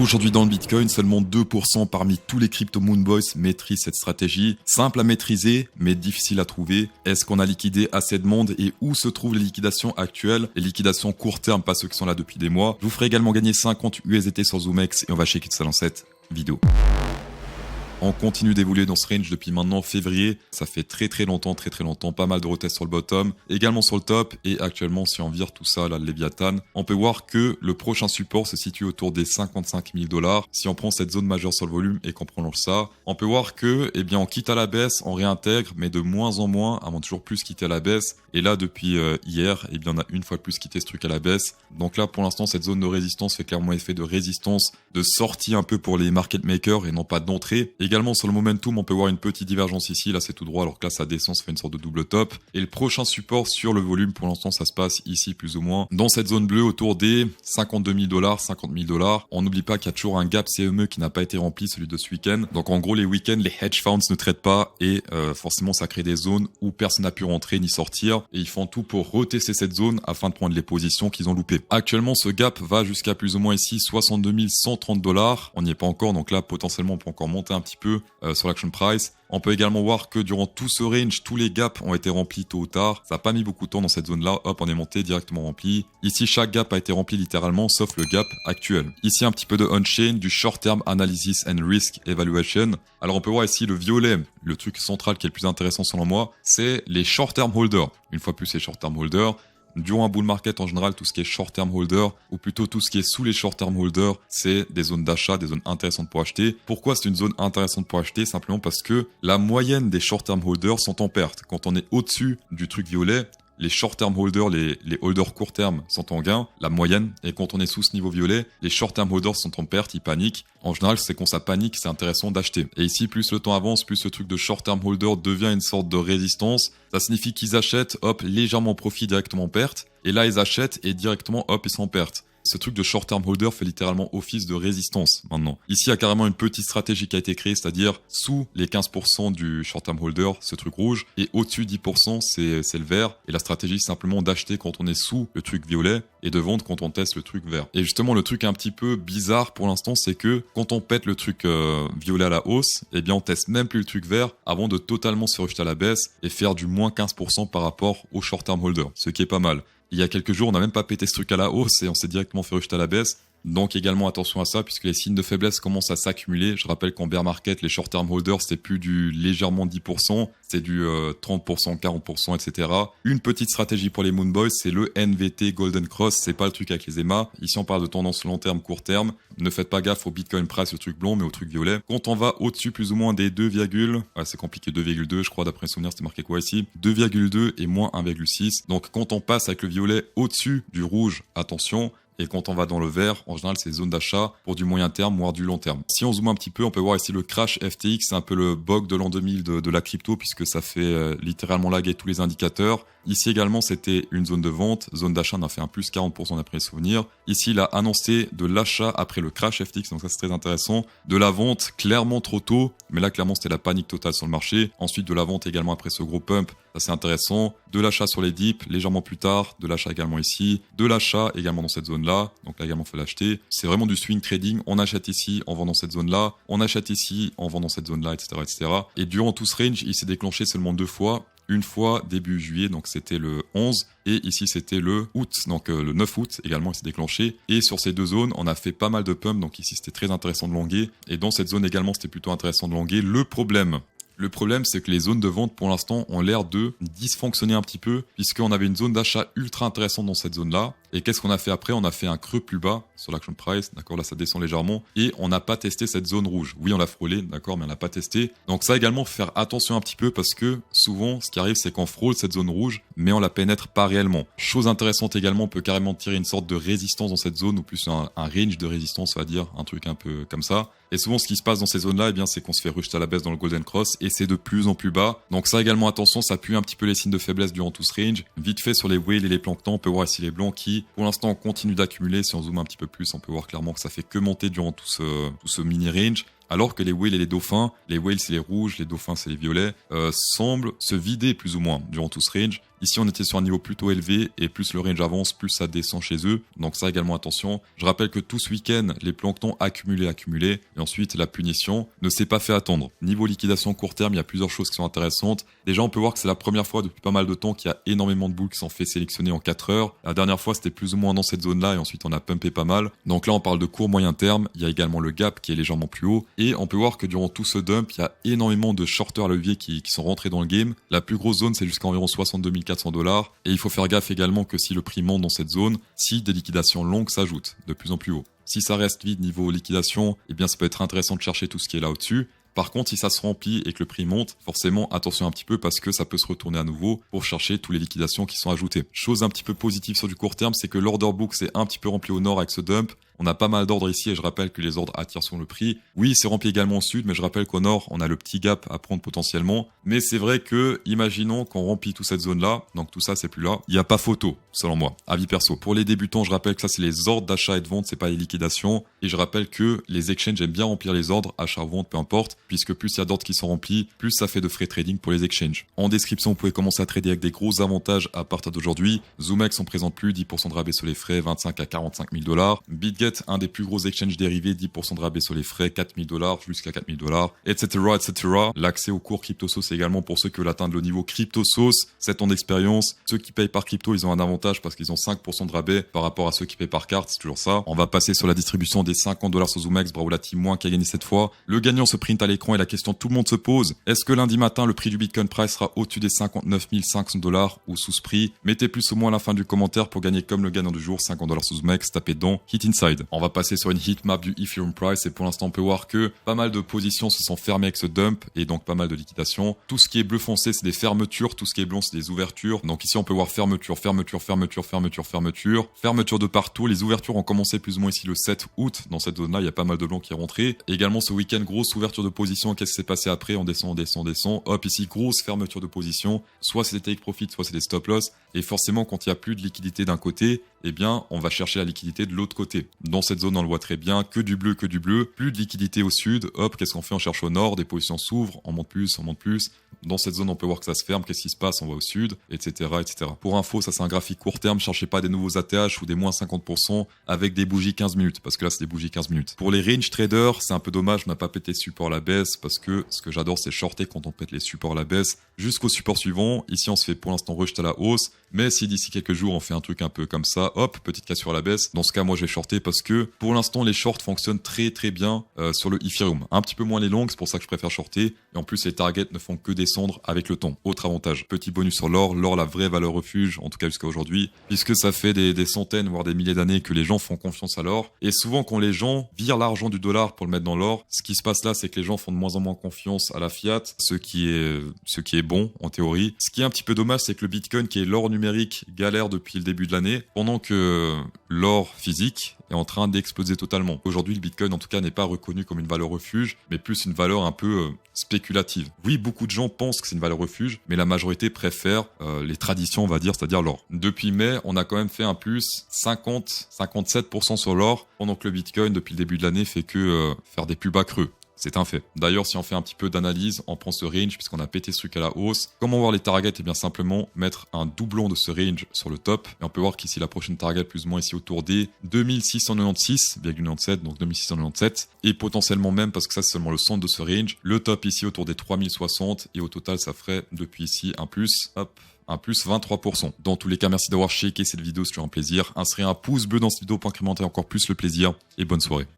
Aujourd'hui dans le Bitcoin, seulement 2% parmi tous les crypto Moonboys maîtrisent cette stratégie. Simple à maîtriser, mais difficile à trouver. Est-ce qu'on a liquidé assez de monde et où se trouvent les liquidations actuelles? Les liquidations court terme, pas ceux qui sont là depuis des mois. Je vous ferai également gagner 50 USDT sur ZoomX et on va checker tout ça dans cette vidéo. On continue d'évoluer dans ce range depuis maintenant février. Ça fait très longtemps, pas mal de retests sur le bottom, également sur le top. Et actuellement, si on vire tout ça, là, le Léviathan, on peut voir que le prochain support se situe autour des 55 000 $. Si on prend cette zone majeure sur le volume et qu'on prolonge ça, on peut voir que, eh bien, on quitte à la baisse, on réintègre, mais de moins en moins, avant toujours plus quitter à la baisse. Et là, depuis hier, eh bien, on a une fois de plus quitté ce truc à la baisse. Donc là, pour l'instant, cette zone de résistance fait clairement effet de résistance, de sortie un peu pour les market makers et non pas d'entrée. Également sur le momentum, on peut voir une petite divergence ici, là c'est tout droit, alors que là ça descend, ça fait une sorte de double top. Et le prochain support sur le volume, pour l'instant ça se passe ici plus ou moins, dans cette zone bleue autour des 52 000 $, 50 000 $. On n'oublie pas qu'il y a toujours un gap CME qui n'a pas été rempli, celui de ce week-end. Donc en gros les week-ends, les hedge funds ne traitent pas et forcément ça crée des zones où personne n'a pu rentrer ni sortir. Et ils font tout pour retester cette zone afin de prendre les positions qu'ils ont loupées. Actuellement ce gap va jusqu'à plus ou moins ici 62 130 $. On n'y est pas encore, donc là potentiellement on peut encore monter un petit peu sur l'action price. On peut également voir que durant tout ce range, tous les gaps ont été remplis tôt ou tard. Ça n'a pas mis beaucoup de temps dans cette zone-là. Hop, on est monté directement rempli. Ici, chaque gap a été rempli littéralement, sauf le gap actuel. Ici, un petit peu de on-chain, du short-term analysis and risk evaluation. Alors, on peut voir ici le violet, le truc central qui est le plus intéressant selon moi, c'est les short-term holders. Une fois plus, les short-term holders. Durant un bull market en général, tout ce qui est short-term holder, ou plutôt tout ce qui est sous les short-term holders, c'est des zones d'achat, des zones intéressantes pour acheter. Pourquoi c'est une zone intéressante pour acheter? Simplement parce que la moyenne des short-term holders sont en perte. Quand on est au-dessus du truc violet, les short-term holders, les holders court terme sont en gain, la moyenne. Et quand on est sous ce niveau violet, les short-term holders sont en perte, ils paniquent. En général, c'est quand ça panique, c'est intéressant d'acheter. Et ici, plus le temps avance, plus ce truc de short-term holder devient une sorte de résistance. Ça signifie qu'ils achètent, hop, légèrement profit, directement en perte. Et là, ils achètent et directement, hop, ils sont en perte. Ce truc de short-term holder fait littéralement office de résistance maintenant. Ici, il y a carrément une petite stratégie qui a été créée, c'est-à-dire sous les 15% du short-term holder, ce truc rouge, et au-dessus 10%, c'est le vert. Et la stratégie, c'est simplement d'acheter quand on est sous le truc violet et de vendre quand on teste le truc vert. Et justement, le truc un petit peu bizarre pour l'instant, c'est que quand on pète le truc violet à la hausse, eh bien, on teste même plus le truc vert avant de totalement se rejeter à la baisse et faire du moins 15% par rapport au short-term holder, ce qui est pas mal. Il y a quelques jours, on n'a même pas pété ce truc à la hausse et on s'est directement fait rejeter à la baisse. Donc également attention à ça puisque les signes de faiblesse commencent à s'accumuler. Je rappelle qu'en bear market, les short-term holders, c'est plus du légèrement 10%, c'est du 30%, 40%, etc. Une petite stratégie pour les Moonboys, c'est le NVT Golden Cross. C'est pas le truc avec les EMA. Ici, on parle de tendance long terme, court terme. Ne faites pas gaffe au Bitcoin price, le truc blond, mais au truc violet. Quand on va au-dessus plus ou moins des 2, c'est compliqué, 2,2, je crois, d'après mes souvenirs, c'était marqué quoi ici? 2,2 et moins 1,6. Donc quand on passe avec le violet au-dessus du rouge, attention. Et quand on va dans le vert, en général, c'est zone d'achat pour du moyen terme, voire du long terme. Si on zoome un petit peu, on peut voir ici le crash FTX, c'est un peu le bug de l'an 2000 de la crypto, puisque ça fait littéralement laguer tous les indicateurs. Ici également, c'était une zone de vente. Zone d'achat, on a fait un plus 40% d'après les souvenirs. Ici, il a annoncé de l'achat après le crash FTX, donc ça c'est très intéressant. De la vente, clairement trop tôt, mais là clairement c'était la panique totale sur le marché. Ensuite, de la vente également après ce gros pump, ça c'est intéressant. De l'achat sur les dips, légèrement plus tard. De l'achat également ici. De l'achat également dans cette zone-là. Donc là également, il faut l'acheter. C'est vraiment du swing trading. On achète ici, on vend dans cette zone-là. On achète ici, on vend dans cette zone-là, etc., etc. Et durant tout ce range, il s'est déclenché seulement 2 fois. Une fois début juillet, donc c'était le 11, et ici c'était le août, donc le 9 août également il s'est déclenché. Et sur ces deux zones, on a fait pas mal de pumps, donc ici c'était très intéressant de longuer, et dans cette zone également c'était plutôt intéressant de longuer. Le problème, c'est que les zones de vente, pour l'instant, ont l'air de dysfonctionner un petit peu, puisqu'on avait une zone d'achat ultra intéressante dans cette zone-là. Et qu'est-ce qu'on a fait après? On a fait un creux plus bas sur l'action price, d'accord, là ça descend légèrement, et on n'a pas testé cette zone rouge. Oui, on l'a frôlé, d'accord, mais on l'a pas testé. Donc ça également, faut faire attention un petit peu, parce que souvent, ce qui arrive, c'est qu'on frôle cette zone rouge, mais on la pénètre pas réellement. Chose intéressante également, on peut carrément tirer une sorte de résistance dans cette zone, ou plus un range de résistance, on va dire, un truc un peu comme ça. Et souvent, ce qui se passe dans ces zones-là, eh bien, c'est qu'on se fait rejeter à la baisse dans le Golden Cross, et c'est de plus en plus bas. Donc ça également, attention, ça pue un petit peu les signes de faiblesse durant tout ce range. Vite fait sur les whales et les planktons, on peut voir ici les blancs qui, pour l'instant, continuent d'accumuler. Si on zoome un petit peu plus, on peut voir clairement que ça fait que monter durant tout ce mini range. alors que les whales et les dauphins, les whales c'est les rouges, les dauphins c'est les violets, semblent se vider plus ou moins durant tout ce range. Ici, on était sur un niveau plutôt élevé et plus le range avance, plus ça descend chez eux. Donc ça également attention. Je rappelle que tout ce week-end, les planctons accumulés et ensuite la punition ne s'est pas fait attendre. Niveau liquidation court terme, il y a plusieurs choses qui sont intéressantes. Déjà, on peut voir que c'est la première fois depuis pas mal de temps qu'il y a énormément de boules qui sont fait sélectionner en 4 heures. La dernière fois, c'était plus ou moins dans cette zone-là et ensuite on a pumpé pas mal. Donc là, on parle de court moyen terme. Il y a également le gap qui est légèrement plus haut et on peut voir que durant tout ce dump, il y a énormément de shorters à levier qui sont rentrés dans le game. La plus grosse zone, c'est jusqu'à environ 62 400 $. Et il faut faire gaffe également que si le prix monte dans cette zone, si des liquidations longues s'ajoutent de plus en plus haut. Si ça reste vide niveau liquidation, eh bien ça peut être intéressant de chercher tout ce qui est là au-dessus. Par contre, si ça se remplit et que le prix monte, forcément, attention un petit peu parce que ça peut se retourner à nouveau pour chercher toutes les liquidations qui sont ajoutées. Chose un petit peu positive sur du court terme, c'est que l'order book s'est un petit peu rempli au nord avec ce dump. On a pas mal d'ordres ici et je rappelle que les ordres attirent sur le prix. Oui, c'est rempli également au sud, mais je rappelle qu'au nord, on a le petit gap à prendre potentiellement. Mais c'est vrai que, imaginons qu'on remplit toute cette zone-là, donc tout ça c'est plus là, il n'y a pas photo, selon moi, avis perso. Pour les débutants, je rappelle que ça c'est les ordres d'achat et de vente, c'est pas les liquidations. Et je rappelle que les exchanges aiment bien remplir les ordres, achat ou vente, peu importe, puisque plus il y a d'ordres qui sont remplis, plus ça fait de frais trading pour les exchanges. En description, vous pouvez commencer à trader avec des gros avantages à partir d'aujourd'hui. ZoomX, on présente plus, 10% de rabais sur les frais, 25 à 45 000 $. BitGet, un des plus gros exchanges dérivés, 10% de rabais sur les frais, 4 000 $ jusqu'à 4 000 $, etc., etc. L'accès au cours CryptoSauce également pour ceux qui veulent atteindre le niveau CryptoSauce, 7 ans d'expérience. Ceux qui payent par crypto, ils ont un avantage parce qu'ils ont 5% de rabais par rapport à ceux qui payent par carte, c'est toujours ça. On va passer sur la distribution des 50 $ sur ZoomX, bravo la team moins qui a gagné cette fois. Le gagnant se print à l'écran et la question tout le monde se pose, est-ce que lundi matin le prix du Bitcoin Price sera au-dessus des 59 500 $ ou sous ce prix? Mettez plus ou moins à la fin du commentaire pour gagner comme le gagnant du jour, 50 $ sur ZoomX, tapez dedans, hit inside. On va passer sur une heat map du Ethereum Price et pour l'instant on peut voir que pas mal de positions se sont fermées avec ce dump et donc pas mal de liquidations. Tout ce qui est bleu foncé c'est des fermetures, tout ce qui est blanc c'est des ouvertures. Donc ici on peut voir fermeture, fermeture, fermeture, fermeture, fermeture, fermeture de partout. Les ouvertures ont commencé plus ou moins ici le 7 août. Dans cette zone là il y a pas mal de blanc qui est rentré. Et également ce week-end grosse ouverture de position. Qu'est-ce qui s'est passé après? On descend, on descend, on descend. Hop ici grosse fermeture de position. Soit c'est des take profit, soit c'est des stop loss. Et forcément quand il y a plus de liquidité d'un côté, eh bien, on va chercher la liquidité de l'autre côté. Dans cette zone, on le voit très bien, que du bleu, plus de liquidité au sud. Hop, qu'est-ce qu'on fait? On cherche au nord, des positions s'ouvrent, on monte plus, on monte plus. Dans cette zone, on peut voir que ça se ferme, qu'est-ce qui se passe? On va au sud, etc., etc. Pour info, ça c'est un graphique court terme, cherchez pas des nouveaux ATH ou des moins 50% avec des bougies 15 minutes, parce que là, c'est des bougies 15 minutes. Pour les range traders, c'est un peu dommage, on n'a pas pété support à la baisse, parce que ce que j'adore, c'est shorter quand on pète les supports à la baisse jusqu'au support suivant. Ici, on se fait pour l'instant rejeter à la hausse, mais si d'ici quelques jours, on fait un truc un peu comme ça, hop, petite cassure à la baisse. Dans ce cas, moi, je vais shorter parce que pour l'instant, les shorts fonctionnent très très bien sur le Ethereum. Un petit peu moins les longues, c'est pour ça que je préfère shorter. Et en plus, les targets ne font que descendre avec le temps. Autre avantage, petit bonus sur l'or. L'or, la vraie valeur refuge, en tout cas jusqu'à aujourd'hui, puisque ça fait des centaines, voire des milliers d'années que les gens font confiance à l'or. Et souvent, quand les gens virent l'argent du dollar pour le mettre dans l'or, ce qui se passe là, c'est que les gens font de moins en moins confiance à la fiat, ce qui est bon en théorie. Ce qui est un petit peu dommage, c'est que le Bitcoin, qui est l'or numérique, galère depuis le début de l'année, pendant que l'or physique est en train d'exploser totalement. Aujourd'hui, le Bitcoin, en tout cas, n'est pas reconnu comme une valeur refuge, mais plus une valeur un peu spéculative. Oui, beaucoup de gens pensent que c'est une valeur refuge, mais la majorité préfère les traditions, on va dire, c'est-à-dire l'or. Depuis mai, on a quand même fait un plus 57% sur l'or, pendant que le Bitcoin, depuis le début de l'année, fait que faire des plus bas creux. C'est un fait. D'ailleurs, si on fait un petit peu d'analyse, on prend ce range puisqu'on a pété ce truc à la hausse. Comment voir les targets? Et bien simplement mettre un doublon de ce range sur le top. Et on peut voir qu'ici, la prochaine target plus ou moins ici autour des 2696,97, donc 2697. Et potentiellement même, parce que ça c'est seulement le centre de ce range, le top ici autour des 3060. Et au total, ça ferait depuis ici un plus, hop, un plus 23%. Dans tous les cas, merci d'avoir checké cette vidéo, c'est toujours un plaisir. Insérez un pouce bleu dans cette vidéo pour incrémenter encore plus le plaisir. Et bonne soirée.